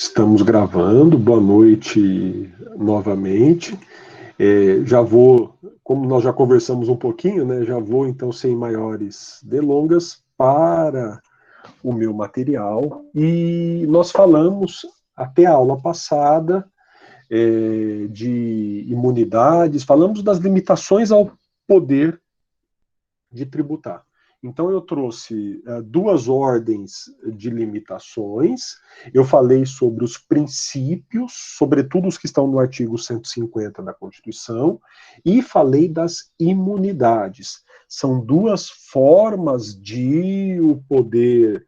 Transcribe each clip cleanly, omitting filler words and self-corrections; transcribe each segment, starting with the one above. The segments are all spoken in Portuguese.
Estamos gravando, boa noite novamente. Já vou, como nós já conversamos um pouquinho, né, já vou então sem maiores delongas para o meu material. E nós falamos até a aula passada de imunidades, falamos das limitações ao poder de tributar. Então, eu trouxe duas ordens de limitações. Eu falei sobre os princípios, sobretudo os que estão no artigo 150 da Constituição, e falei das imunidades. São duas formas de o poder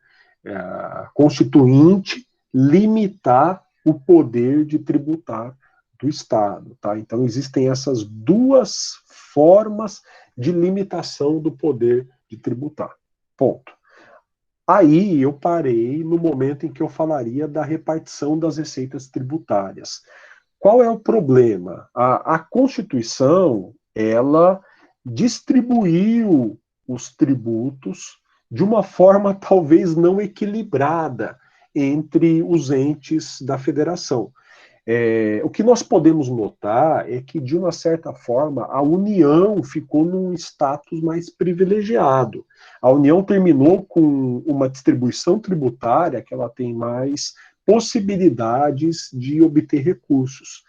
constituinte limitar o poder de tributar do Estado. Tá? Então, existem essas duas formas de limitação do poder de tributar. Ponto. Aí eu parei no momento em que eu falaria da repartição das receitas tributárias. Qual é o problema? A Constituição, ela distribuiu os tributos de uma forma talvez não equilibrada entre os entes da federação. O que nós podemos notar é que, de uma certa forma, a União ficou num status mais privilegiado. A União terminou com uma distribuição tributária que ela tem mais possibilidades de obter recursos.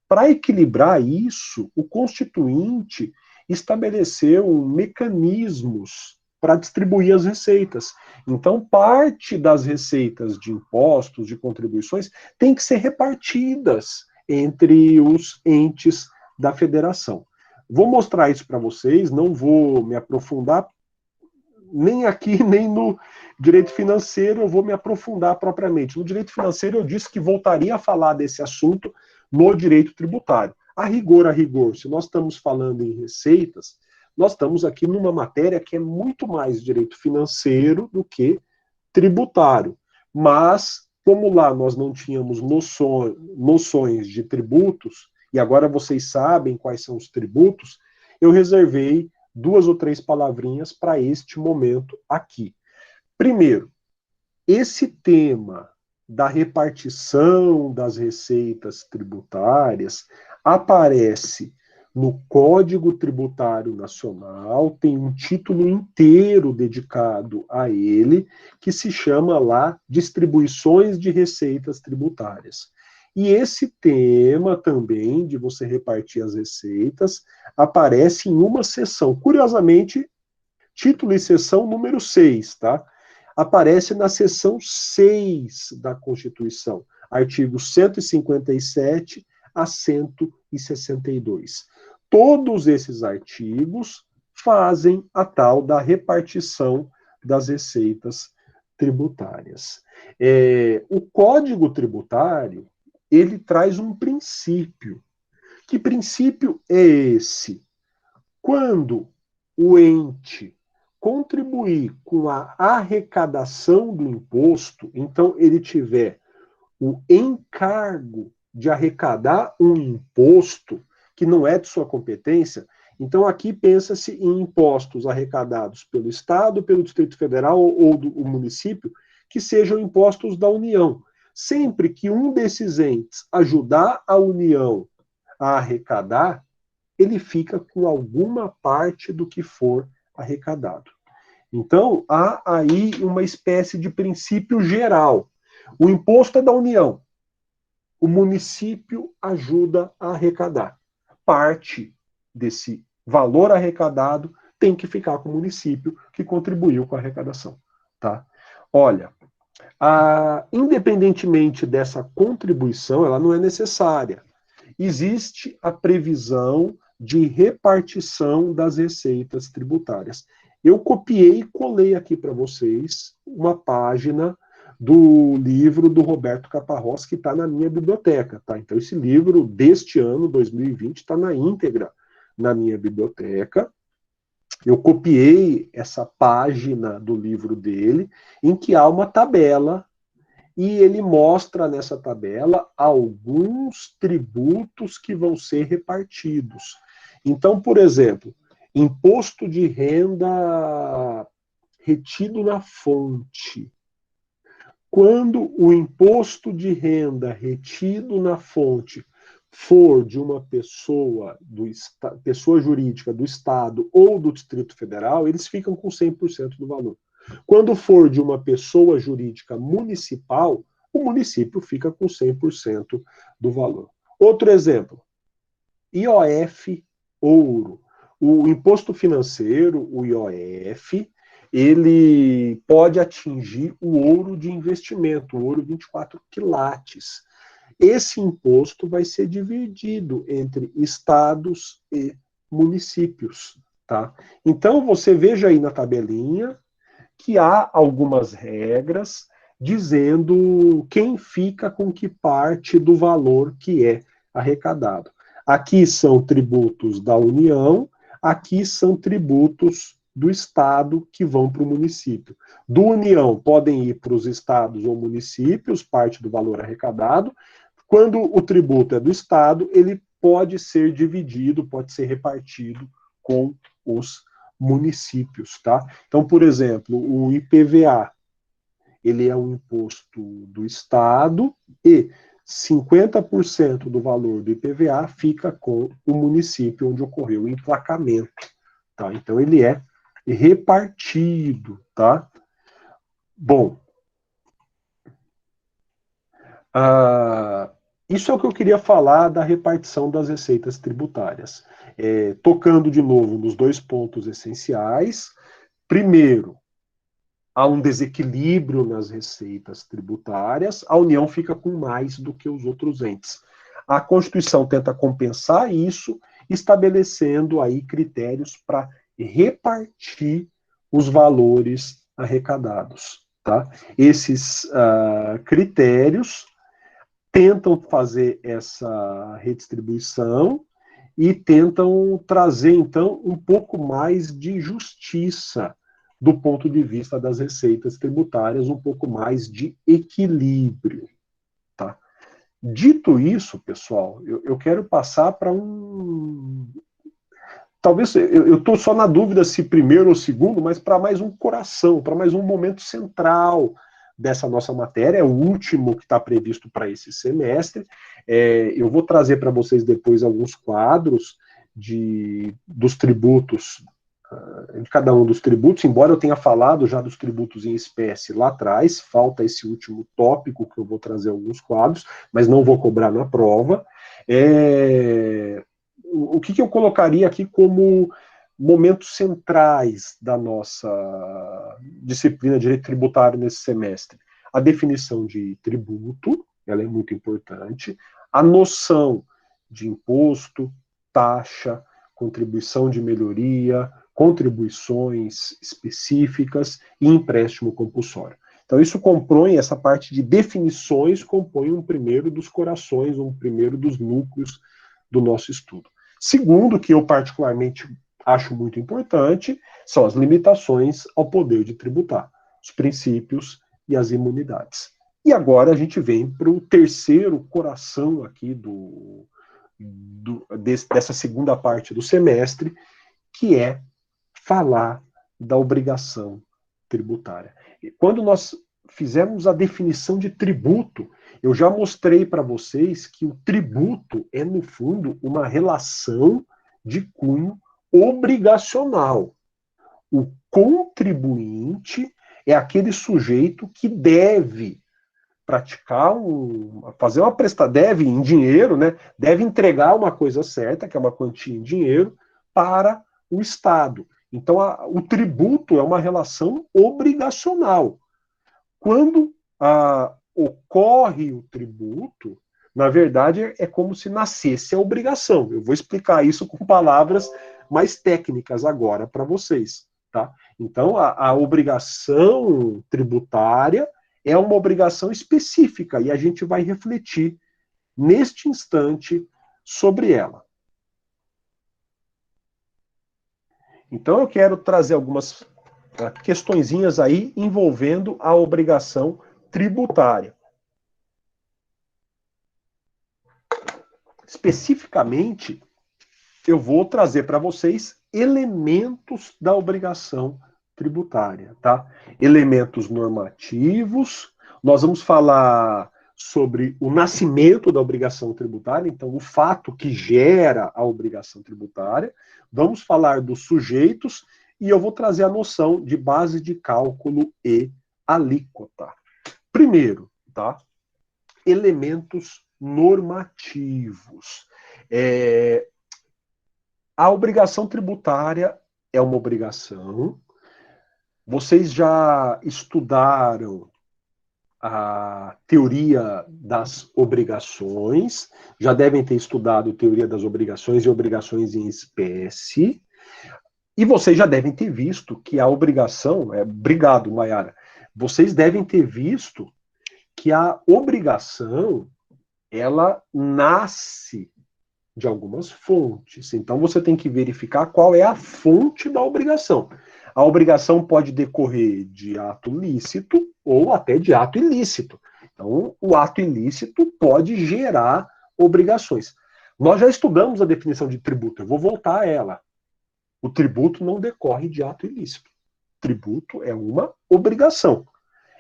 Para equilibrar isso, o Constituinte estabeleceu mecanismos para distribuir as receitas. Então, parte das receitas de impostos, de contribuições, tem que ser repartidas entre os entes da federação. Vou mostrar isso para vocês, não vou me aprofundar, nem aqui, nem no direito financeiro, eu vou me aprofundar propriamente. No direito financeiro, eu disse que voltaria a falar desse assunto no direito tributário. A rigor, se nós estamos falando em receitas, nós estamos aqui numa matéria que é muito mais direito financeiro do que tributário. Mas, como lá nós não tínhamos noções de tributos, e agora vocês sabem quais são os tributos, eu reservei 2 ou 3 palavrinhas para este momento aqui. Primeiro, esse tema da repartição das receitas tributárias aparece no Código Tributário Nacional, tem um título inteiro dedicado a ele, que se chama lá Distribuições de Receitas Tributárias. E esse tema também, de você repartir as receitas, aparece em uma seção. Curiosamente, título e seção número 6, tá? Aparece na seção 6 da Constituição, artigos 157 a 162. Todos esses artigos fazem a tal da repartição das receitas tributárias. O Código Tributário, ele traz um princípio. Que princípio é esse? Quando o ente contribuir com a arrecadação do imposto, então ele tiver o encargo de arrecadar um imposto que não é de sua competência, então aqui pensa-se em impostos arrecadados pelo Estado, pelo Distrito Federal ou do município, que sejam impostos da União. Sempre que um desses entes ajudar a União a arrecadar, ele fica com alguma parte do que for arrecadado. Então, há aí uma espécie de princípio geral. O imposto é da União. O município ajuda a arrecadar. Parte desse valor arrecadado tem que ficar com o município que contribuiu com a arrecadação. Tá? Olha, independentemente dessa contribuição, ela não é necessária. Existe a previsão de repartição das receitas tributárias. Eu copiei e colei aqui para vocês uma página do livro do Roberto Caparrós, que está na minha biblioteca. Tá? Então, esse livro deste ano, 2020, está na íntegra na minha biblioteca. Eu copiei essa página do livro dele, em que há uma tabela, e ele mostra nessa tabela alguns tributos que vão ser repartidos. Então, por exemplo, imposto de renda retido na fonte. Quando o imposto de renda retido na fonte for de uma pessoa jurídica do Estado ou do Distrito Federal, eles ficam com 100% do valor. Quando for de uma pessoa jurídica municipal, o município fica com 100% do valor. Outro exemplo, IOF ouro. O imposto financeiro, o IOF, ele pode atingir o ouro de investimento, o ouro 24 quilates. Esse imposto vai ser dividido entre estados e municípios, tá? Então, você veja aí na tabelinha que há algumas regras dizendo quem fica com que parte do valor que é arrecadado. Aqui são tributos da União, aqui são tributos do Estado que vão para o município. Do União podem ir para os estados ou municípios, parte do valor arrecadado. Quando o tributo é do Estado, ele pode ser dividido, pode ser repartido com os municípios, tá? Então, por exemplo, o IPVA, ele é um imposto do Estado e 50% do valor do IPVA fica com o município onde ocorreu o emplacamento, tá? Então, ele é repartido, tá? Bom, isso é o que eu queria falar da repartição das receitas tributárias. Tocando de novo nos dois pontos essenciais. Primeiro, há um desequilíbrio nas receitas tributárias, a União fica com mais do que os outros entes. A Constituição tenta compensar isso, estabelecendo aí critérios para repartir os valores arrecadados. Tá? Esses critérios tentam fazer essa redistribuição e tentam trazer, então, um pouco mais de justiça do ponto de vista das receitas tributárias, um pouco mais de equilíbrio. Tá? Dito isso, pessoal, eu quero passar para um... Talvez, eu estou só na dúvida se primeiro ou segundo, mas para mais um coração, para mais um momento central dessa nossa matéria, é o último que está previsto para esse semestre. Eu vou trazer para vocês depois alguns quadros dos tributos, de cada um dos tributos, embora eu tenha falado já dos tributos em espécie lá atrás, falta esse último tópico que eu vou trazer alguns quadros, mas não vou cobrar na prova. O que eu colocaria aqui como momentos centrais da nossa disciplina de direito tributário nesse semestre? A definição de tributo, ela é muito importante, a noção de imposto, taxa, contribuição de melhoria, contribuições específicas e empréstimo compulsório. Então, isso compõe, essa parte de definições, compõe um primeiro dos corações, um primeiro dos núcleos do nosso estudo. Segundo, que eu particularmente acho muito importante, são as limitações ao poder de tributar, os princípios e as imunidades. E agora a gente vem para o terceiro coração aqui dessa segunda parte do semestre, que é falar da obrigação tributária. Quando nós fizemos a definição de tributo, eu já mostrei para vocês que o tributo é, no fundo, uma relação de cunho obrigacional. O contribuinte é aquele sujeito que deve praticar fazer uma prestação, deve em dinheiro, né? Deve entregar uma coisa certa, que é uma quantia em dinheiro, para o Estado. Então, o tributo é uma relação obrigacional. Quando ocorre o tributo, na verdade, é como se nascesse a obrigação. Eu vou explicar isso com palavras mais técnicas agora para vocês. Tá? Então, a obrigação tributária é uma obrigação específica e a gente vai refletir neste instante sobre ela. Então, eu quero trazer algumas questõezinhas aí envolvendo a obrigação tributária. Especificamente, eu vou trazer para vocês elementos da obrigação tributária, tá? Elementos normativos, Nós vamos falar sobre o nascimento da obrigação tributária, então o fato que gera a obrigação tributária. Vamos falar dos sujeitos e eu vou trazer a noção de base de cálculo e alíquota. Primeiro, tá? Elementos normativos. A obrigação tributária é uma obrigação. Vocês já estudaram a teoria das obrigações, já devem ter estudado teoria das obrigações e obrigações em espécie, e vocês já devem ter visto que a obrigação, obrigado, Mayara, vocês devem ter visto que a obrigação, ela nasce de algumas fontes. Então, você tem que verificar qual é a fonte da obrigação. A obrigação pode decorrer de ato lícito ou até de ato ilícito. Então, o ato ilícito pode gerar obrigações. Nós já estudamos a definição de tributo, eu vou voltar a ela. O tributo não decorre de ato ilícito. Tributo é uma obrigação.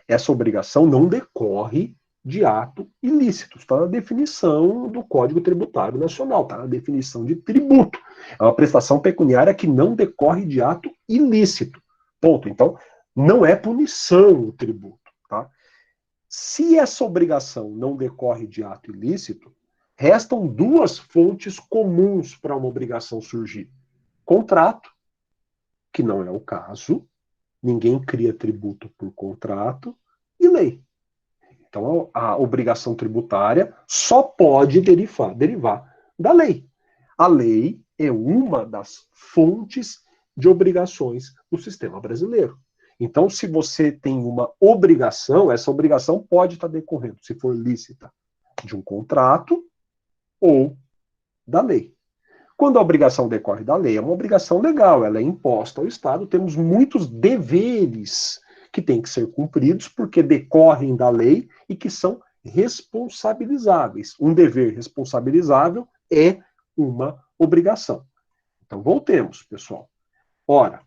Essa obrigação não decorre de ato ilícito. Está na definição do Código Tributário Nacional, está na definição de tributo. É uma prestação pecuniária que não decorre de ato ilícito. Ponto. Então, não é punição o tributo. Tá? Se essa obrigação não decorre de ato ilícito, restam duas fontes comuns para uma obrigação surgir. Contrato, que não é o caso, ninguém cria tributo por contrato, e lei. Então, a obrigação tributária só pode derivar da lei. A lei é uma das fontes de obrigações do sistema brasileiro. Então, se você tem uma obrigação, essa obrigação pode estar decorrendo, se for lícita, de um contrato ou da lei. Quando a obrigação decorre da lei, é uma obrigação legal, ela é imposta ao Estado, temos muitos deveres que têm que ser cumpridos porque decorrem da lei e que são responsabilizáveis. Um dever responsabilizável é uma obrigação. Então, voltemos, pessoal. Ora,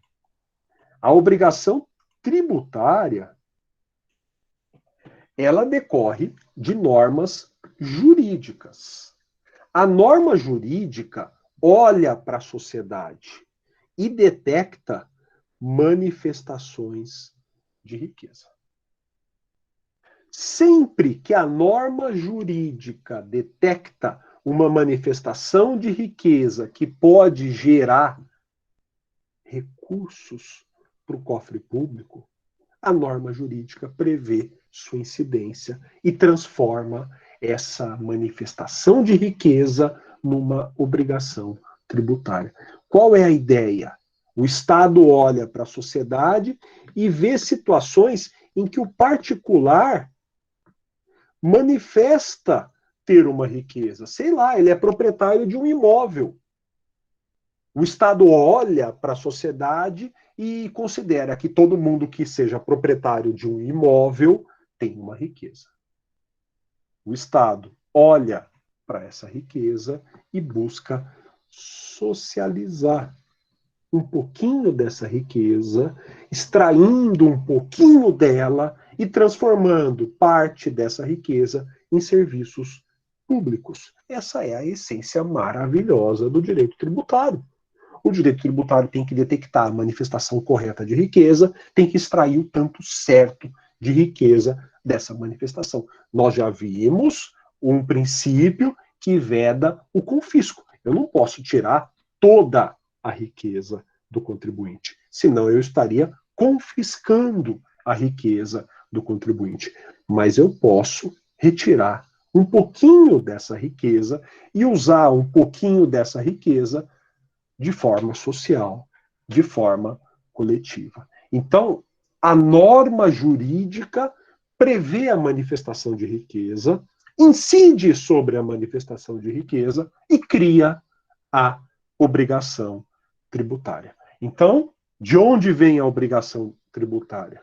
a obrigação tributária, ela decorre de normas jurídicas. A norma jurídica olha para a sociedade e detecta manifestações de riqueza. Sempre que a norma jurídica detecta uma manifestação de riqueza que pode gerar recursos para o cofre público, a norma jurídica prevê sua incidência e transforma essa manifestação de riqueza numa obrigação tributária. Qual é a ideia? O Estado olha para a sociedade e vê situações em que o particular manifesta ter uma riqueza. Sei lá, ele é proprietário de um imóvel. O Estado olha para a sociedade e considera que todo mundo que seja proprietário de um imóvel tem uma riqueza. O Estado olha para essa riqueza e busca socializar um pouquinho dessa riqueza, extraindo um pouquinho dela e transformando parte dessa riqueza em serviços públicos. Essa é a essência maravilhosa do direito tributário. O direito tributário tem que detectar a manifestação correta de riqueza, tem que extrair o tanto certo de riqueza dessa manifestação. Nós já vimos um princípio que veda o confisco. Eu não posso tirar toda a riqueza do contribuinte, senão eu estaria confiscando a riqueza do contribuinte. Mas eu posso retirar um pouquinho dessa riqueza e usar um pouquinho dessa riqueza de forma social, de forma coletiva. Então, a norma jurídica prevê a manifestação de riqueza, incide sobre a manifestação de riqueza e cria a obrigação tributária. Então, de onde vem a obrigação tributária?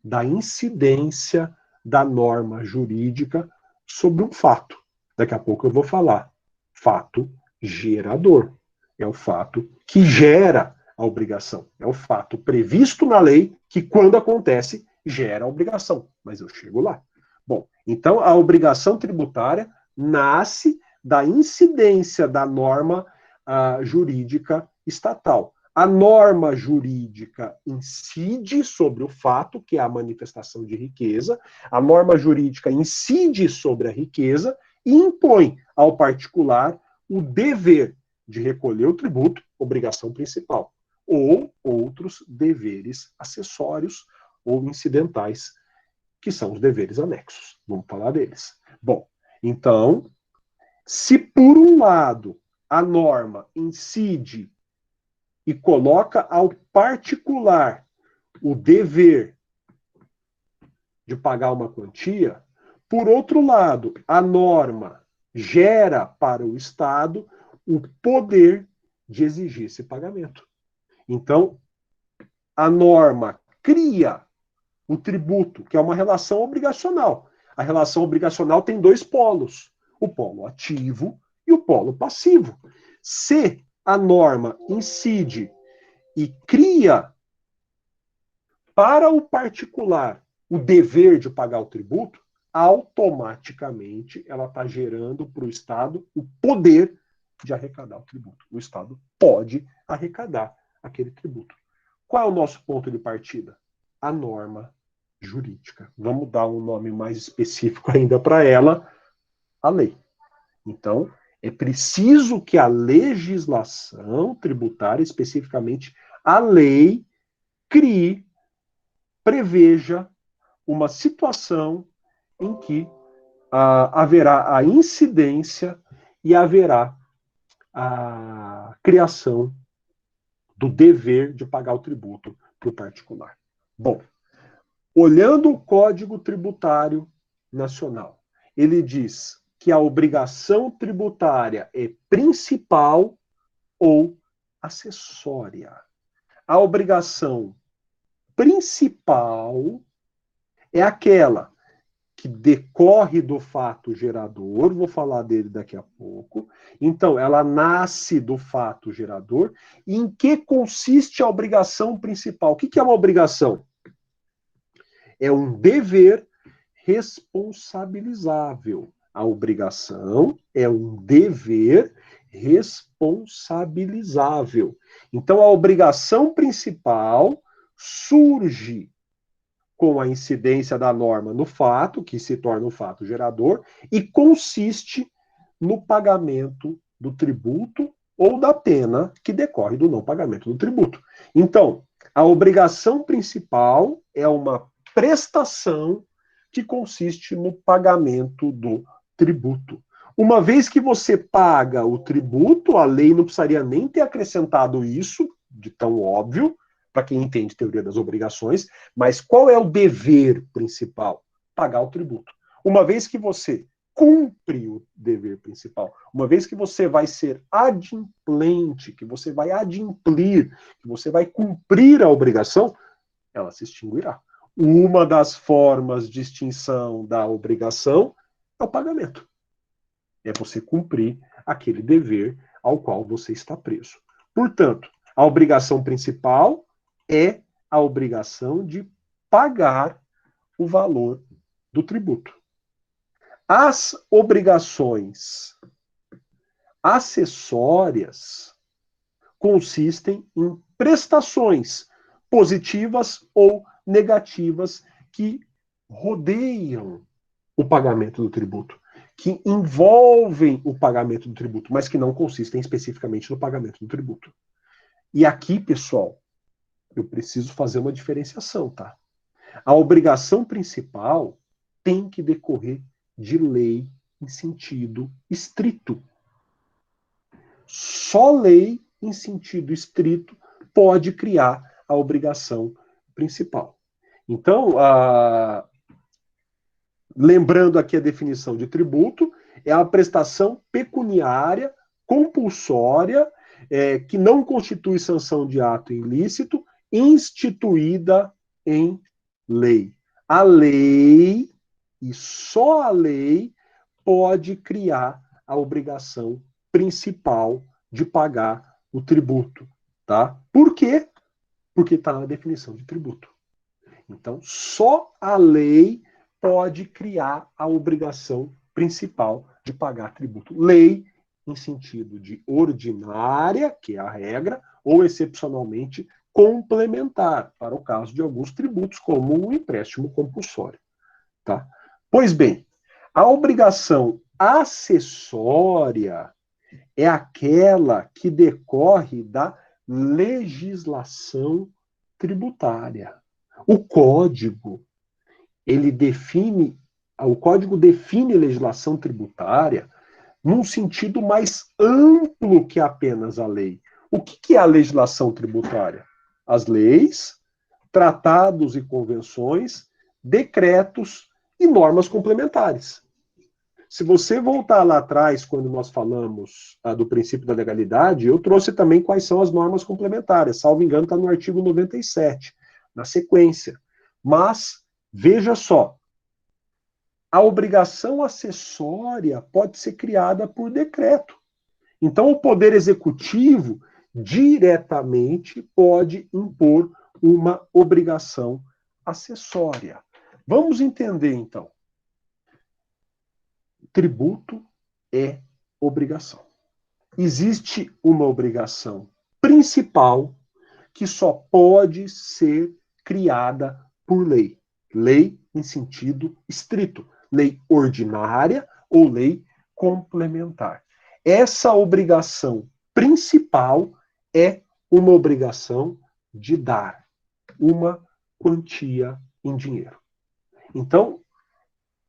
Da incidência da norma jurídica sobre um fato. Daqui a pouco eu vou falar. Fato gerador. É o fato que gera a obrigação. É o fato previsto na lei que, quando acontece, gera a obrigação. Mas eu chego lá. Bom, então a obrigação tributária nasce da incidência da norma jurídica estatal. A norma jurídica incide sobre o fato, que é a manifestação de riqueza, a norma jurídica incide sobre a riqueza e impõe ao particular o dever de recolher o tributo, obrigação principal, ou outros deveres acessórios ou incidentais, que são os deveres anexos. Vamos falar deles. Bom, então, se por um lado a norma incide e coloca ao particular o dever de pagar uma quantia, por outro lado, a norma gera para o Estado o poder de exigir esse pagamento. Então, a norma cria o tributo, que é uma relação obrigacional. A relação obrigacional tem dois polos, o polo ativo e o polo passivo. Se a norma incide e cria para o particular o dever de pagar o tributo, automaticamente ela está gerando para o Estado o poder de arrecadar o tributo. O Estado pode arrecadar aquele tributo. Qual é o nosso ponto de partida? A norma jurídica. Vamos dar um nome mais específico ainda para ela, a lei. Então, é preciso que a legislação tributária, especificamente a lei, crie, preveja uma situação em que haverá a incidência e haverá a criação do dever de pagar o tributo para o particular. Bom, olhando o Código Tributário Nacional, ele diz que a obrigação tributária é principal ou acessória. A obrigação principal é aquela que decorre do fato gerador, vou falar dele daqui a pouco. Então, ela nasce do fato gerador. E em que consiste a obrigação principal? O que é uma obrigação? É um dever responsabilizável. A obrigação é um dever responsabilizável. Então, a obrigação principal surge com a incidência da norma no fato, que se torna um fato gerador, e consiste no pagamento do tributo ou da pena que decorre do não pagamento do tributo. Então, a obrigação principal é uma prestação que consiste no pagamento do tributo. Uma vez que você paga o tributo, a lei não precisaria nem ter acrescentado isso, de tão óbvio, para quem entende teoria das obrigações, mas qual é o dever principal? Pagar o tributo. Uma vez que você cumpre o dever principal, uma vez que você vai ser adimplente, que você vai adimplir, que você vai cumprir a obrigação, ela se extinguirá. Uma das formas de extinção da obrigação é o pagamento. É você cumprir aquele dever ao qual você está preso. Portanto, a obrigação principal é a obrigação de pagar o valor do tributo. As obrigações acessórias consistem em prestações positivas ou negativas que rodeiam o pagamento do tributo, que envolvem o pagamento do tributo, mas que não consistem especificamente no pagamento do tributo. E aqui, pessoal, eu preciso fazer uma diferenciação, tá? A obrigação principal tem que decorrer de lei em sentido estrito. Só lei em sentido estrito pode criar a obrigação principal. Então, lembrando aqui a definição de tributo, é a prestação pecuniária compulsória que não constitui sanção de ato ilícito, instituída em lei. A lei, e só a lei, pode criar a obrigação principal de pagar o tributo. Tá? Por quê? Porque está na definição de tributo. Então, só a lei pode criar a obrigação principal de pagar tributo. Lei, em sentido de ordinária, que é a regra, ou excepcionalmente complementar, para o caso de alguns tributos, como o empréstimo compulsório. Tá? Pois bem, a obrigação acessória é aquela que decorre da legislação tributária. O Código define legislação tributária num sentido mais amplo que apenas a lei. O que é a legislação tributária? As leis, tratados e convenções, decretos e normas complementares. Se você voltar lá atrás, quando nós falamos do princípio da legalidade, eu trouxe também quais são as normas complementares. Salvo engano, está no artigo 97, na sequência. Mas, veja só, a obrigação acessória pode ser criada por decreto. Então, o Poder Executivo diretamente pode impor uma obrigação acessória. Vamos entender, então. Tributo é obrigação. Existe uma obrigação principal que só pode ser criada por lei. Lei em sentido estrito. Lei ordinária ou lei complementar. Essa obrigação principal é uma obrigação de dar uma quantia em dinheiro. Então,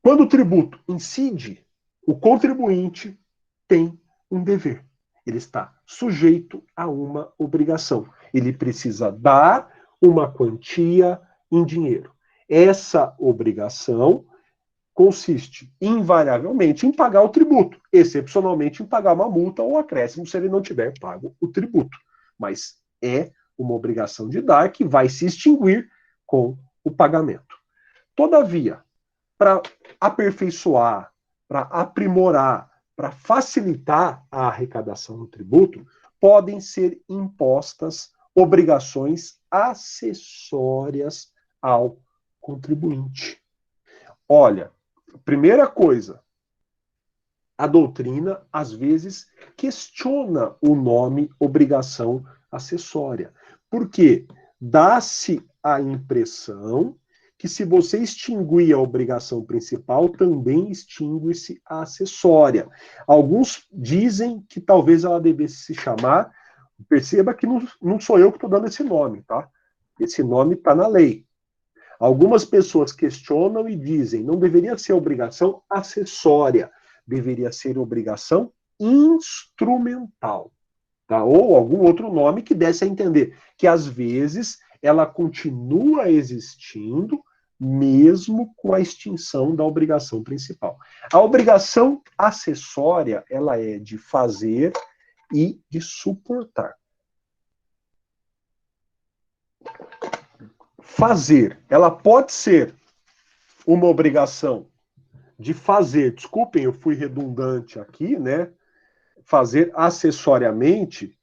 quando o tributo incide, o contribuinte tem um dever. Ele está sujeito a uma obrigação. Ele precisa dar uma quantia em dinheiro. Essa obrigação consiste, invariavelmente, em pagar o tributo, excepcionalmente em pagar uma multa ou acréscimo se ele não tiver pago o tributo. Mas é uma obrigação de dar que vai se extinguir com o pagamento. Todavia, para aperfeiçoar, para aprimorar, para facilitar a arrecadação do tributo, podem ser impostas obrigações acessórias ao contribuinte. Olha, primeira coisa, a doutrina, às vezes, questiona o nome obrigação acessória. Por quê? Dá-se a impressão que se você extinguir a obrigação principal, também extingue-se a acessória. Alguns dizem que talvez ela devesse se chamar, perceba que não sou eu que estou dando esse nome, tá? Esse nome está na lei. Algumas pessoas questionam e dizem, não deveria ser obrigação acessória, deveria ser obrigação instrumental, tá? Ou algum outro nome que desse a entender que, às vezes, ela continua existindo, mesmo com a extinção da obrigação principal. A obrigação acessória, ela é de fazer e de suportar. Fazer, ela pode ser uma obrigação de fazer, desculpem, eu fui redundante aqui, né? Fazer acessoriamente,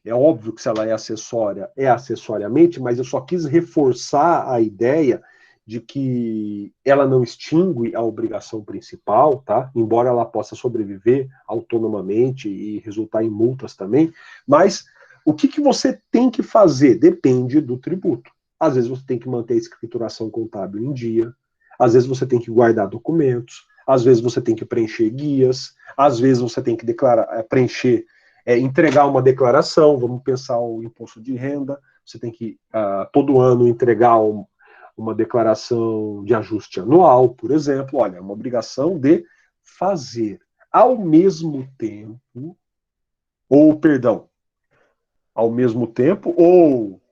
é óbvio que se ela é acessória, é acessoriamente, mas eu só quis reforçar a ideia de que ela não extingue a obrigação principal, tá? Embora ela possa sobreviver autonomamente e resultar em multas também, mas o que você tem que fazer depende do tributo. Às vezes você tem que manter a escrituração contábil em dia, às vezes você tem que guardar documentos, às vezes você tem que preencher guias, às vezes você tem que entregar uma declaração, vamos pensar o imposto de renda, você tem que todo ano entregar uma declaração de ajuste anual, por exemplo. Olha, é uma obrigação de fazer. Ao mesmo tempo, ou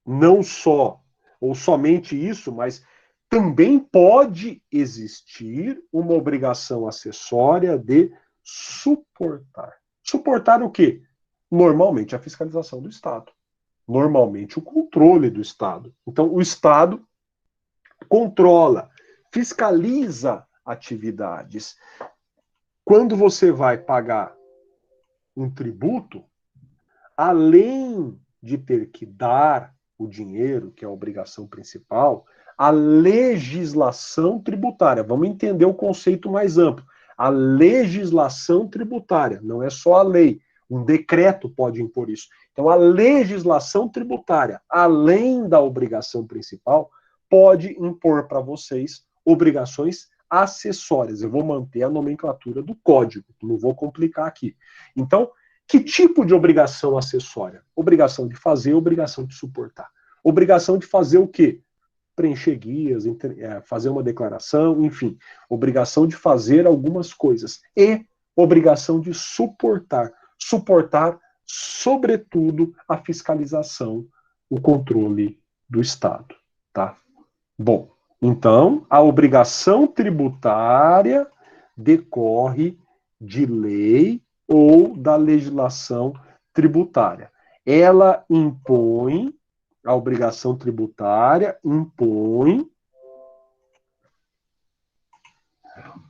não só, ou somente isso, mas também pode existir uma obrigação acessória de suportar. Suportar o quê? Normalmente a fiscalização do Estado. Normalmente o controle do Estado. Então, o Estado controla, fiscaliza atividades. Quando você vai pagar um tributo, além de ter que dar o dinheiro, que é a obrigação principal, a legislação tributária. Vamos entender o conceito mais amplo. A legislação tributária, não é só a lei. Um decreto pode impor isso. Então, a legislação tributária, além da obrigação principal, pode impor para vocês obrigações acessórias. Eu vou manter a nomenclatura do código, não vou complicar aqui. Então, que tipo de obrigação acessória? Obrigação de fazer, obrigação de suportar. Obrigação de fazer o quê? Preencher guias, fazer uma declaração, enfim. Obrigação de fazer algumas coisas. E obrigação de suportar. Suportar, sobretudo, a fiscalização, o controle do Estado. Tá? Bom, então, a obrigação tributária decorre de lei ou da legislação tributária. Ela impõe, a obrigação tributária impõe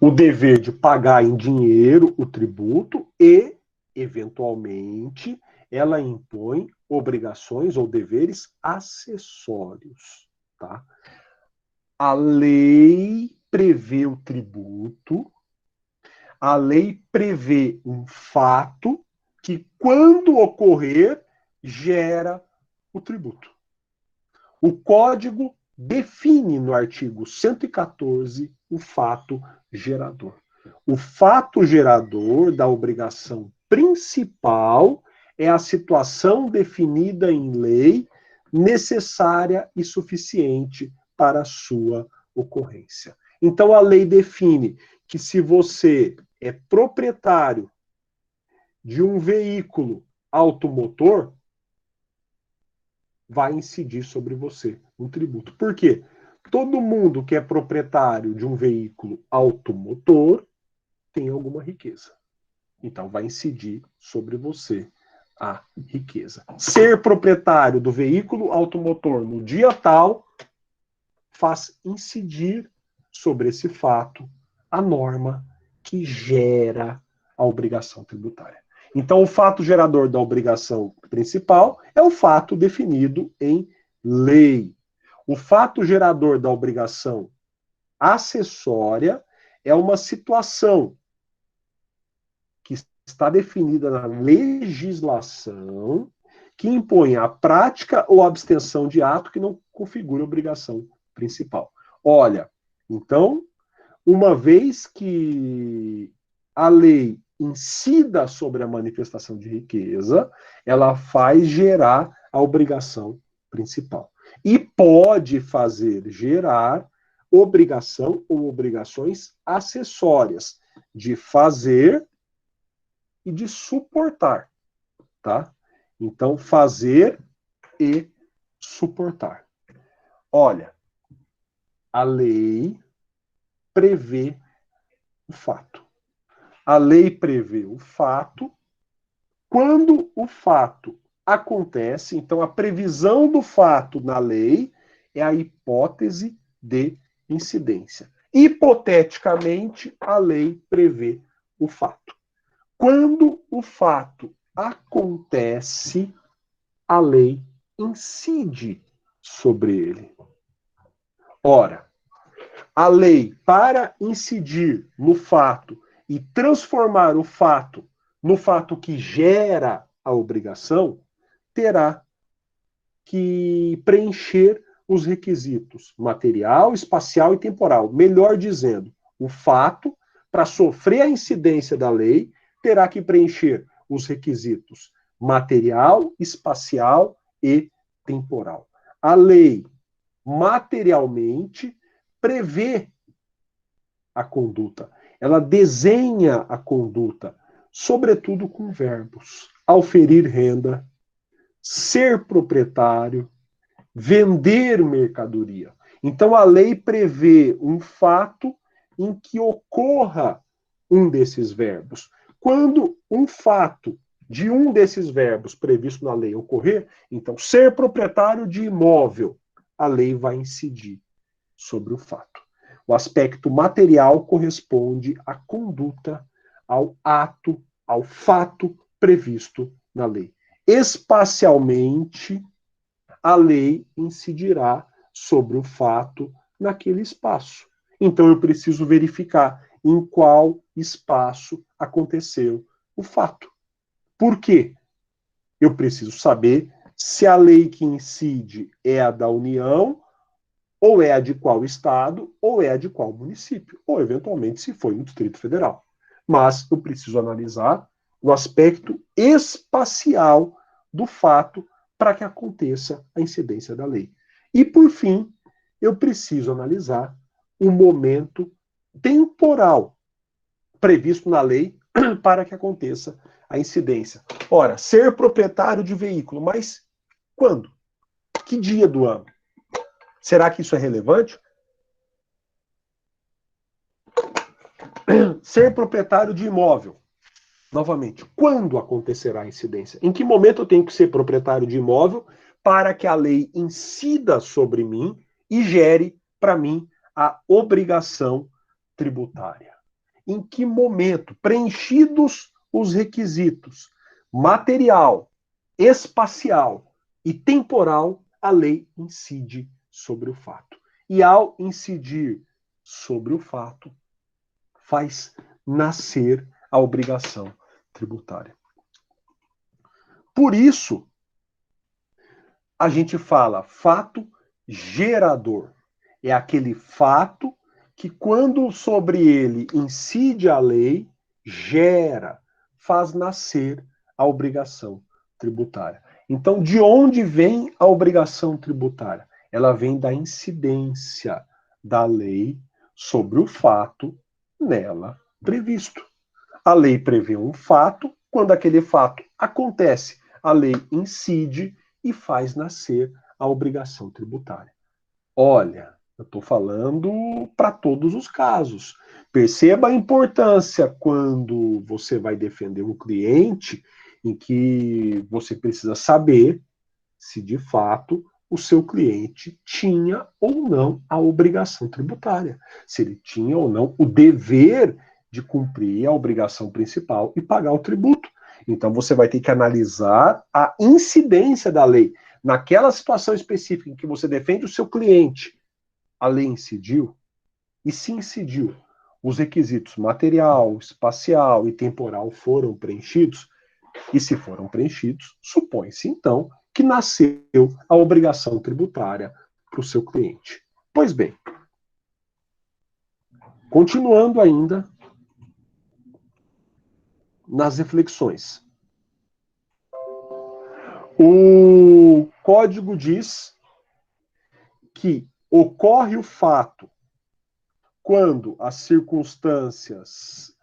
o dever de pagar em dinheiro o tributo e, eventualmente, ela impõe obrigações ou deveres acessórios, tá? A lei prevê o tributo, a lei prevê um fato que, quando ocorrer, gera o tributo. O Código define no artigo 114 o fato gerador. O fato gerador da obrigação principal é a situação definida em lei necessária e suficiente para a sua ocorrência. Então, a lei define que se você é proprietário de um veículo automotor, vai incidir sobre você um tributo. Por quê? Todo mundo que é proprietário de um veículo automotor tem alguma riqueza. Então, vai incidir sobre você a riqueza. Ser proprietário do veículo automotor no dia tal faz incidir sobre esse fato a norma que gera a obrigação tributária. Então, o fato gerador da obrigação principal é o fato definido em lei. O fato gerador da obrigação acessória é uma situação que está definida na legislação que impõe a prática ou a abstenção de ato que não configura obrigação principal. Olha, então, uma vez que a lei incida sobre a manifestação de riqueza, ela faz gerar a obrigação principal. E pode fazer gerar obrigação ou obrigações acessórias de fazer e de suportar, tá? Então, fazer e suportar. Olha, a lei prevê o fato. A lei prevê o fato. Quando o fato acontece, então a previsão do fato na lei é a hipótese de incidência. Hipoteticamente, a lei prevê o fato. Quando o fato acontece, a lei incide sobre ele. Ora, a lei, para incidir no fato e transformar o fato no fato que gera a obrigação, terá que preencher os requisitos material, espacial e temporal. Melhor dizendo, o fato, para sofrer a incidência da lei, terá que preencher os requisitos material, espacial e temporal. A lei, materialmente, prevê a conduta. Ela desenha a conduta, sobretudo com verbos. Auferir renda, ser proprietário, vender mercadoria. Então, a lei prevê um fato em que ocorra um desses verbos. Quando um fato de um desses verbos previsto na lei ocorrer, então, ser proprietário de imóvel, a lei vai incidir sobre o fato. O aspecto material corresponde à conduta, ao ato, ao fato previsto na lei. Espacialmente, a lei incidirá sobre o fato naquele espaço. Então eu preciso verificar em qual espaço aconteceu o fato. Por quê? Eu preciso saber se a lei que incide é a da União, ou é a de qual estado, ou é a de qual município, ou eventualmente se foi no Distrito Federal. Mas eu preciso analisar o aspecto espacial do fato para que aconteça a incidência da lei. E, por fim, eu preciso analisar o momento temporal previsto na lei para que aconteça a incidência. Ora, ser proprietário de veículo, mas quando? Que dia do ano? Será que isso é relevante? Ser proprietário de imóvel. Novamente, quando acontecerá a incidência? Em que momento eu tenho que ser proprietário de imóvel para que a lei incida sobre mim e gere para mim a obrigação tributária? Em que momento, preenchidos os requisitos material, espacial e temporal, a lei incide sobre o fato. E ao incidir sobre o fato, faz nascer a obrigação tributária. Por isso, a gente fala fato gerador. É aquele fato que, quando sobre ele incide a lei, gera, faz nascer a obrigação tributária. Então, de onde vem a obrigação tributária? Ela vem da incidência da lei sobre o fato nela previsto. A lei prevê um fato, quando aquele fato acontece, a lei incide e faz nascer a obrigação tributária. Olha, eu estou falando para todos os casos. Perceba a importância quando você vai defender um cliente, em que você precisa saber se de fato o seu cliente tinha ou não a obrigação tributária, se ele tinha ou não o dever de cumprir a obrigação principal e pagar o tributo. Então você vai ter que analisar a incidência da lei. Naquela situação específica em que você defende o seu cliente, a lei incidiu? E se incidiu, os requisitos material, espacial e temporal foram preenchidos? E se foram preenchidos, supõe-se então que nasceu a obrigação tributária para o seu cliente. Pois bem, continuando ainda nas reflexões. O código diz que ocorre o fato quando as circunstâncias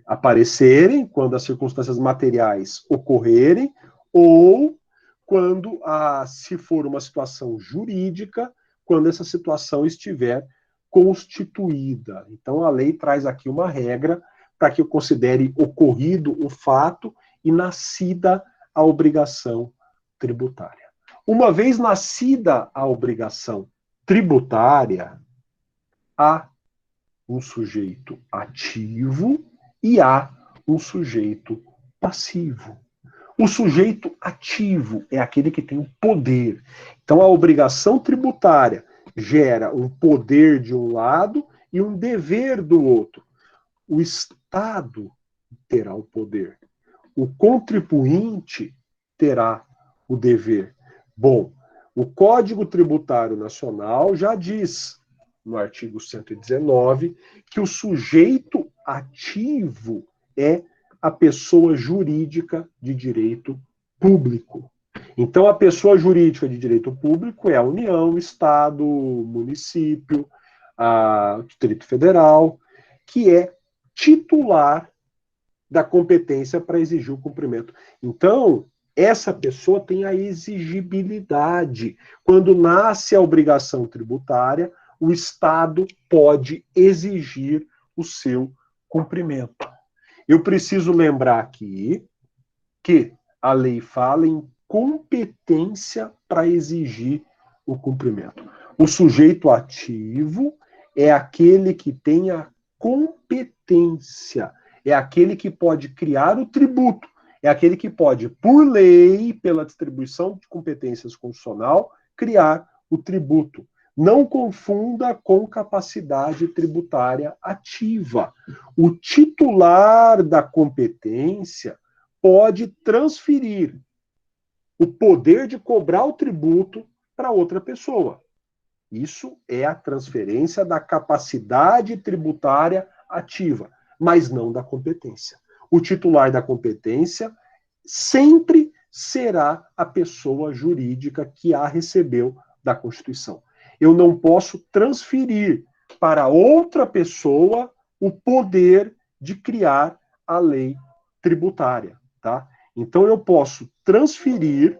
aparecerem, quando as circunstâncias materiais ocorrerem, ou quando, se for uma situação jurídica, quando essa situação estiver constituída. Então, a lei traz aqui uma regra para que eu considere ocorrido o fato e nascida a obrigação tributária. Uma vez nascida a obrigação tributária, há um sujeito ativo e há um sujeito passivo. O sujeito ativo é aquele que tem o poder. Então, a obrigação tributária gera um poder de um lado e um dever do outro. O Estado terá o poder. O contribuinte terá o dever. Bom, o Código Tributário Nacional já diz, no artigo 119, que o sujeito ativo é a pessoa jurídica de direito público. Então, a pessoa jurídica de direito público é a União, Estado, município, Distrito Federal, que é titular da competência para exigir o cumprimento. Então, essa pessoa tem a exigibilidade. Quando nasce a obrigação tributária, o Estado pode exigir o seu cumprimento. Eu preciso lembrar aqui que a lei fala em competência para exigir o cumprimento. O sujeito ativo é aquele que tem a competência, é aquele que pode criar o tributo, é aquele que pode, por lei, pela distribuição de competências constitucional, criar o tributo. Não confunda com capacidade tributária ativa. O titular da competência pode transferir o poder de cobrar o tributo para outra pessoa. Isso é a transferência da capacidade tributária ativa, mas não da competência. O titular da competência sempre será a pessoa jurídica que a recebeu da Constituição. Eu não posso transferir para outra pessoa o poder de criar a lei tributária, tá? Então eu posso transferir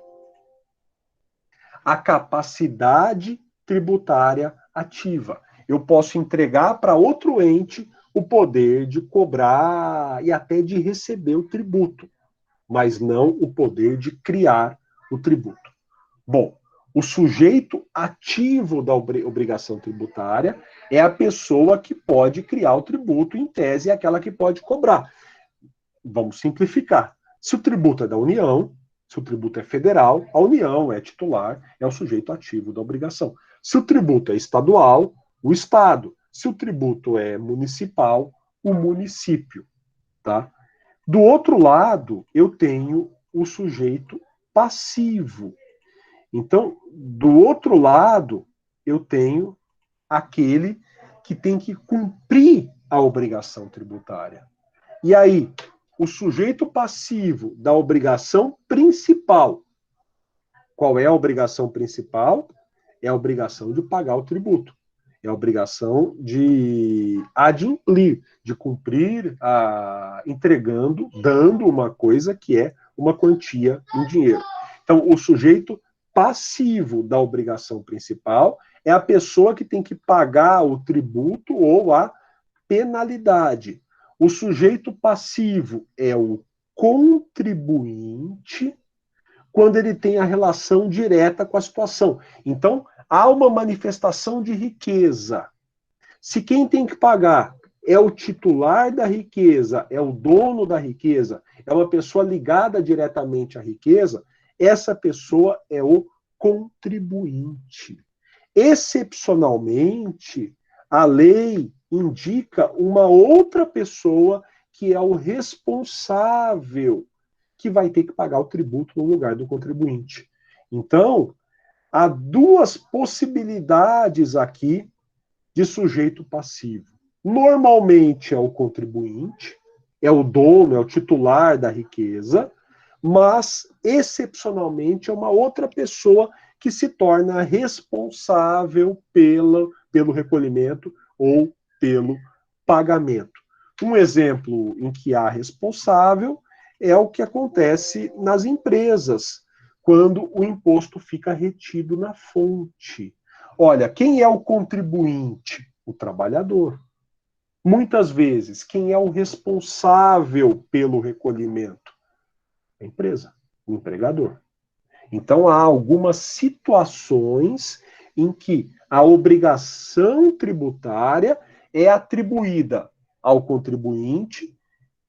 a capacidade tributária ativa. Eu posso entregar para outro ente o poder de cobrar e até de receber o tributo, mas não o poder de criar o tributo. Bom, o sujeito ativo da obrigação tributária é a pessoa que pode criar o tributo, em tese, é aquela que pode cobrar. Vamos simplificar. Se o tributo é da União, se o tributo é federal, a União é titular, é o sujeito ativo da obrigação. Se o tributo é estadual, o Estado. Se o tributo é municipal, o município. Tá? Do outro lado, eu tenho o sujeito passivo. Então, do outro lado, eu tenho aquele que tem que cumprir a obrigação tributária. E aí, o sujeito passivo da obrigação principal. Qual é a obrigação principal? É a obrigação de pagar o tributo. É a obrigação de adimplir, de cumprir, entregando, dando uma coisa que é uma quantia em dinheiro. Então, o sujeito passivo da obrigação principal é a pessoa que tem que pagar o tributo ou a penalidade. O sujeito passivo é o contribuinte quando ele tem a relação direta com a situação. Então, há uma manifestação de riqueza. Se quem tem que pagar é o titular da riqueza, é o dono da riqueza, é uma pessoa ligada diretamente à riqueza, essa pessoa é o contribuinte. Excepcionalmente, a lei indica uma outra pessoa que é o responsável, que vai ter que pagar o tributo no lugar do contribuinte. Então, há duas possibilidades aqui de sujeito passivo. Normalmente é o contribuinte, é o dono, é o titular da riqueza, mas, excepcionalmente, é uma outra pessoa que se torna responsável pelo recolhimento ou pelo pagamento. Um exemplo em que há responsável é o que acontece nas empresas, quando o imposto fica retido na fonte. Olha, quem é o contribuinte? O trabalhador. Muitas vezes, quem é o responsável pelo recolhimento? A empresa, o empregador. Então, há algumas situações em que a obrigação tributária é atribuída ao contribuinte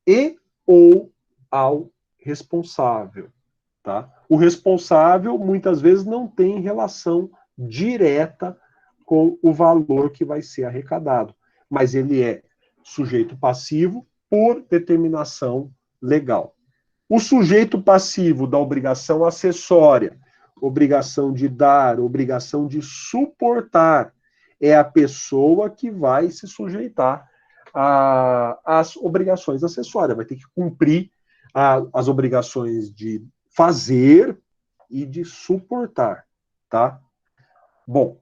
e ou ao responsável. Tá? O responsável, muitas vezes, não tem relação direta com o valor que vai ser arrecadado, mas ele é sujeito passivo por determinação legal. O sujeito passivo da obrigação acessória, obrigação de dar, obrigação de suportar, é a pessoa que vai se sujeitar às obrigações acessórias, vai ter que cumprir as obrigações de fazer e de suportar, tá? Bom,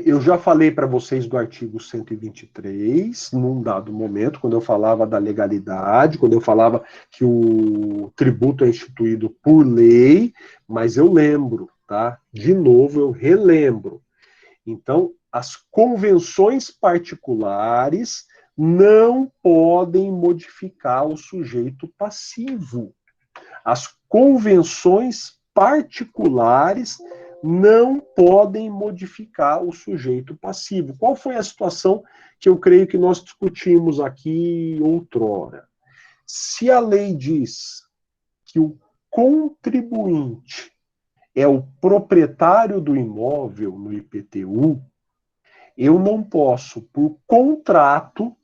eu já falei para vocês do artigo 123, num dado momento, quando eu falava da legalidade, quando eu falava que o tributo é instituído por lei, mas eu lembro, tá? De novo, eu relembro. Então, as convenções particulares não podem modificar o sujeito passivo. As convenções particulares não podem modificar o sujeito passivo. Qual foi a situação que eu creio que nós discutimos aqui outrora? Se a lei diz que o contribuinte é o proprietário do imóvel no IPTU, eu não posso, por contrato,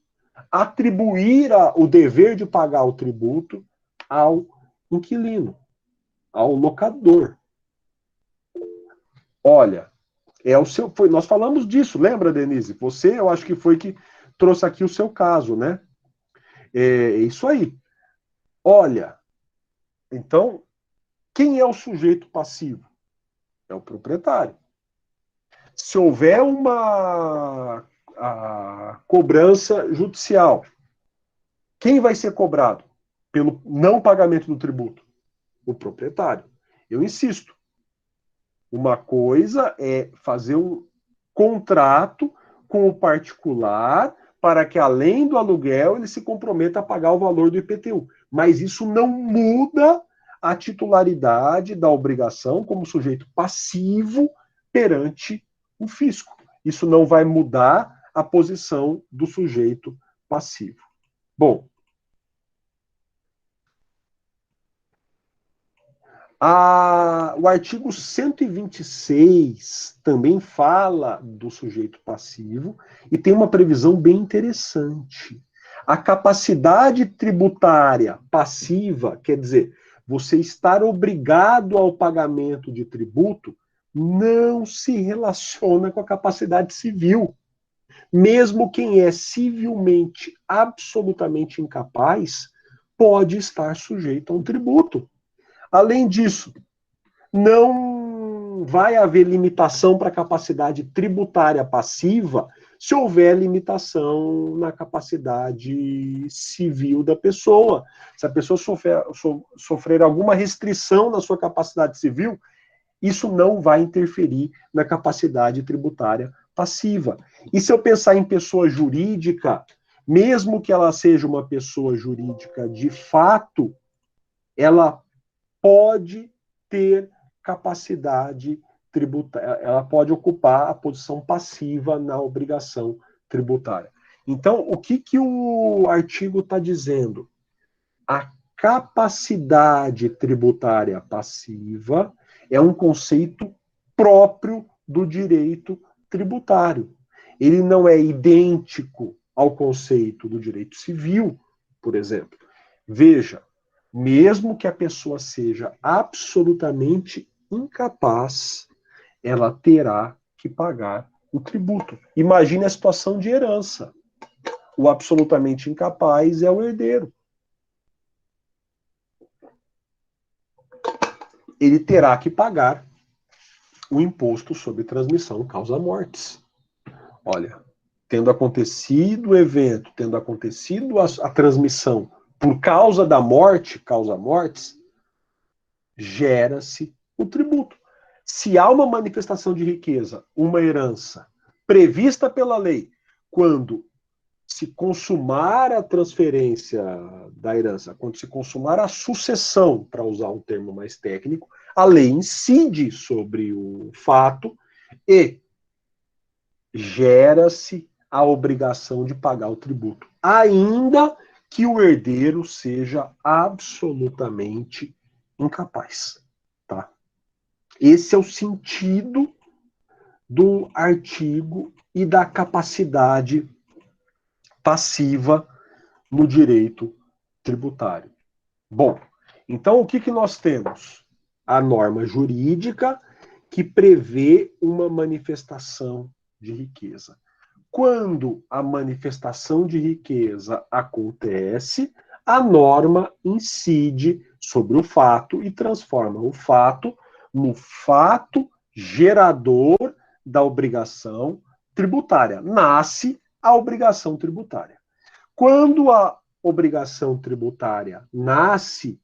atribuir o dever de pagar o tributo ao inquilino, ao locador. Olha, nós falamos disso, lembra, Denise? Você, eu acho que foi que trouxe aqui o seu caso, né? É isso aí. Olha, então, quem é o sujeito passivo? É o proprietário. Se houver uma cobrança judicial, quem vai ser cobrado pelo não pagamento do tributo? O proprietário. Eu insisto, uma coisa é fazer um contrato com o particular para que, além do aluguel, ele se comprometa a pagar o valor do IPTU. Mas isso não muda a titularidade da obrigação como sujeito passivo perante o fisco. Isso não vai mudar a posição do sujeito passivo. Bom, o artigo 126 também fala do sujeito passivo e tem uma previsão bem interessante. A capacidade tributária passiva, quer dizer, você estar obrigado ao pagamento de tributo, não se relaciona com a capacidade civil. Mesmo quem é civilmente absolutamente incapaz pode estar sujeito a um tributo. Além disso, não vai haver limitação para a capacidade tributária passiva se houver limitação na capacidade civil da pessoa. Se a pessoa sofrer alguma restrição na sua capacidade civil, isso não vai interferir na capacidade tributária passiva. E se eu pensar em pessoa jurídica, mesmo que ela seja uma pessoa jurídica de fato, ela pode ter capacidade tributária, ela pode ocupar a posição passiva na obrigação tributária. Então, o que o artigo está dizendo? A capacidade tributária passiva é um conceito próprio do direito tributário. Ele não é idêntico ao conceito do direito civil, por exemplo. Veja, mesmo que a pessoa seja absolutamente incapaz, ela terá que pagar o tributo. Imagine a situação de herança. O absolutamente incapaz é o herdeiro. Ele terá que pagar o imposto sobre transmissão causa-mortes. Olha, tendo acontecido o evento, tendo acontecido a transmissão por causa da morte, causa-mortes, gera-se o tributo. Se há uma manifestação de riqueza, uma herança, prevista pela lei, quando se consumar a transferência da herança, quando se consumar a sucessão, para usar um termo mais técnico, a lei incide sobre o fato e gera-se a obrigação de pagar o tributo, ainda que o herdeiro seja absolutamente incapaz. Tá? Esse é o sentido do artigo e da capacidade passiva no direito tributário. Bom, então o que nós temos? A norma jurídica que prevê uma manifestação de riqueza. Quando a manifestação de riqueza acontece, a norma incide sobre o fato e transforma o fato no fato gerador da obrigação tributária. Nasce a obrigação tributária. Quando a obrigação tributária nasce,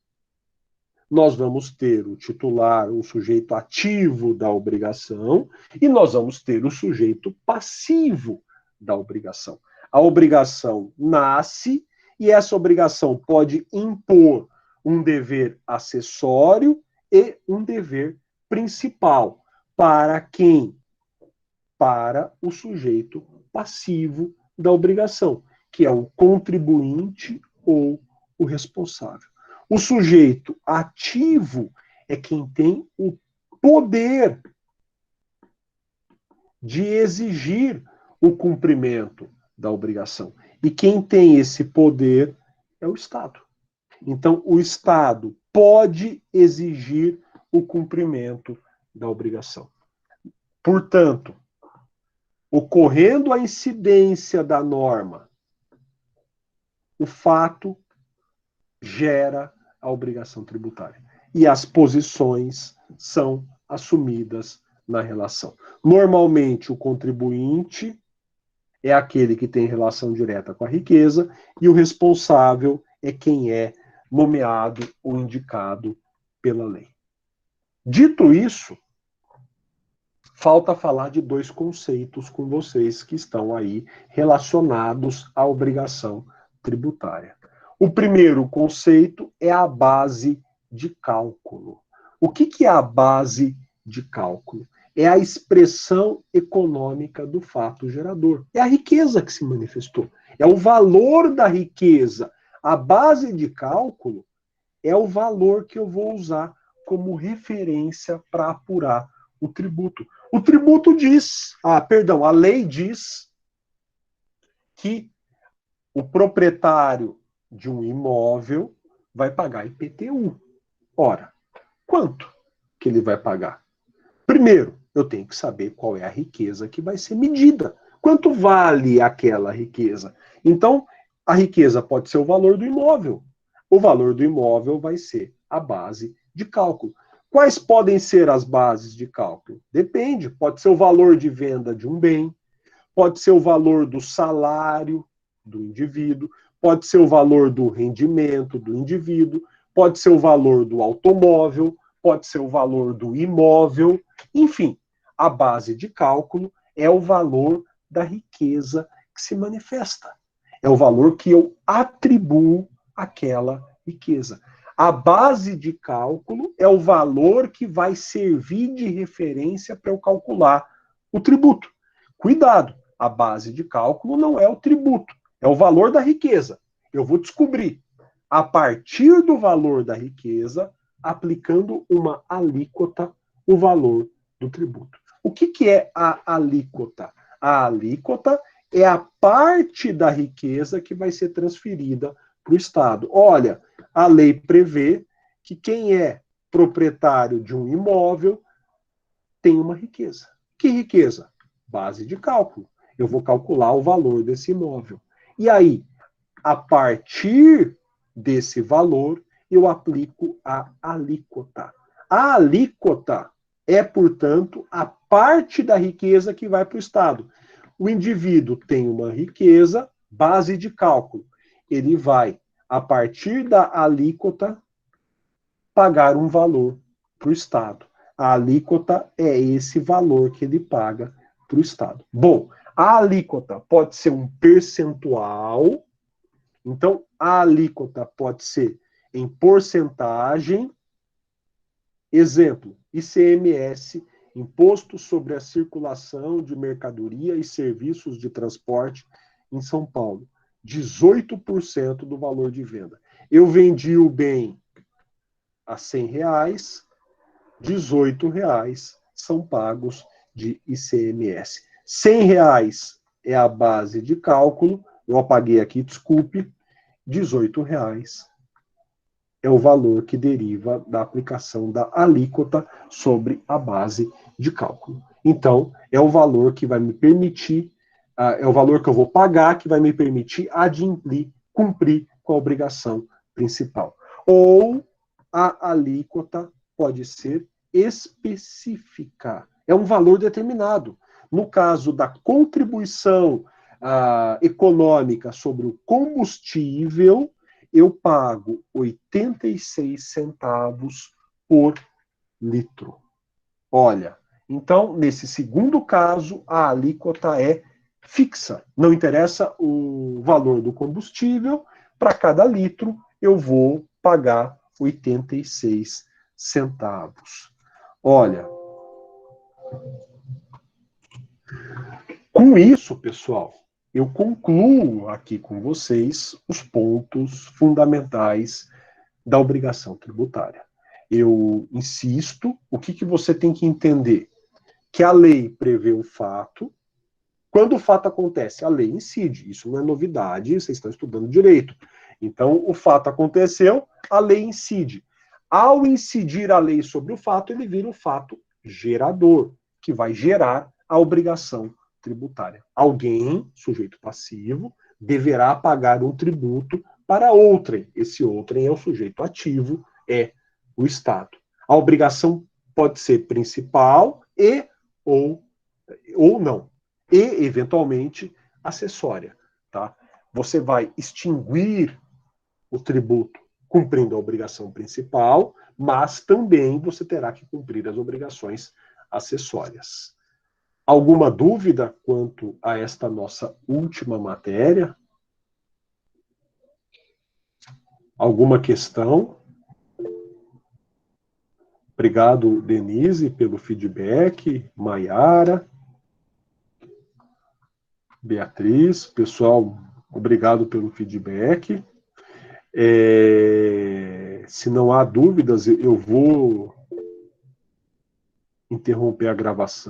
nós vamos ter o titular, o sujeito ativo da obrigação, e nós vamos ter o sujeito passivo da obrigação. A obrigação nasce e essa obrigação pode impor um dever acessório e um dever principal. Para quem? Para o sujeito passivo da obrigação, que é o contribuinte ou o responsável. O sujeito ativo é quem tem o poder de exigir o cumprimento da obrigação. E quem tem esse poder é o Estado. Então, o Estado pode exigir o cumprimento da obrigação. Portanto, ocorrendo a incidência da norma, o fato gera a obrigação tributária. E as posições são assumidas na relação. Normalmente, o contribuinte é aquele que tem relação direta com a riqueza e o responsável é quem é nomeado ou indicado pela lei. Dito isso, falta falar de dois conceitos com vocês que estão aí relacionados à obrigação tributária. O primeiro conceito é a base de cálculo. O que é a base de cálculo? É a expressão econômica do fato gerador. É a riqueza que se manifestou. É o valor da riqueza. A base de cálculo é o valor que eu vou usar como referência para apurar o tributo. O tributo diz, a lei diz que o proprietário de um imóvel vai pagar IPTU. Ora, quanto que ele vai pagar? Primeiro, eu tenho que saber qual é a riqueza que vai ser medida. Quanto vale aquela riqueza? Então, a riqueza pode ser o valor do imóvel. O valor do imóvel vai ser a base de cálculo. Quais podem ser as bases de cálculo? Depende. Pode ser o valor de venda de um bem, pode ser o valor do salário do indivíduo, pode ser o valor do rendimento do indivíduo, pode ser o valor do automóvel, pode ser o valor do imóvel, enfim, a base de cálculo é o valor da riqueza que se manifesta. É o valor que eu atribuo àquela riqueza. A base de cálculo é o valor que vai servir de referência para eu calcular o tributo. Cuidado, a base de cálculo não é o tributo, é o valor da riqueza. Eu vou descobrir, a partir do valor da riqueza, aplicando uma alíquota, o valor do tributo. O que é a alíquota? A alíquota é a parte da riqueza que vai ser transferida para o Estado. Olha, a lei prevê que quem é proprietário de um imóvel tem uma riqueza. Que riqueza? Base de cálculo. Eu vou calcular o valor desse imóvel. E aí, a partir desse valor, eu aplico a alíquota. A alíquota é, portanto, a parte da riqueza que vai para o Estado. O indivíduo tem uma riqueza, base de cálculo. Ele vai, a partir da alíquota, pagar um valor para o Estado. A alíquota é esse valor que ele paga para o Estado. Bom, a alíquota pode ser um percentual. Então, a alíquota pode ser em porcentagem. Exemplo, ICMS, Imposto sobre a Circulação de Mercadoria e Serviços de Transporte em São Paulo. 18% do valor de venda. Eu vendi o bem a R$100, R$18 são pagos de ICMS. R$100 é a base de cálculo, eu apaguei aqui, desculpe, R$18 é o valor que deriva da aplicação da alíquota sobre a base de cálculo. Então, é o valor que vai me permitir, é o valor que eu vou pagar que vai me permitir adimplir, cumprir com a obrigação principal. Ou a alíquota pode ser específica. É um valor determinado. No caso da contribuição econômica sobre o combustível, eu pago 86 centavos por litro. Olha, então, nesse segundo caso, a alíquota é fixa. Não interessa o valor do combustível, para cada litro eu vou pagar 86 centavos. Olha, com isso, pessoal, eu concluo aqui com vocês os pontos fundamentais da obrigação tributária. Eu insisto, o que você tem que entender? Que a lei prevê o fato. Quando o fato acontece, a lei incide. Isso não é novidade, vocês estão estudando direito. Então, o fato aconteceu, a lei incide. Ao incidir a lei sobre o fato, ele vira um fato gerador, que vai gerar a obrigação tributária. Alguém, sujeito passivo, deverá pagar um tributo para outrem. Esse outrem é o sujeito ativo, é o Estado. A obrigação pode ser principal e ou não, e eventualmente acessória, tá? Você vai extinguir o tributo cumprindo a obrigação principal, mas também você terá que cumprir as obrigações acessórias. Alguma dúvida quanto a esta nossa última matéria? Alguma questão? Obrigado, Denise, pelo feedback. Maiara, Beatriz, pessoal, obrigado pelo feedback. Se não há dúvidas, eu vou interromper a gravação.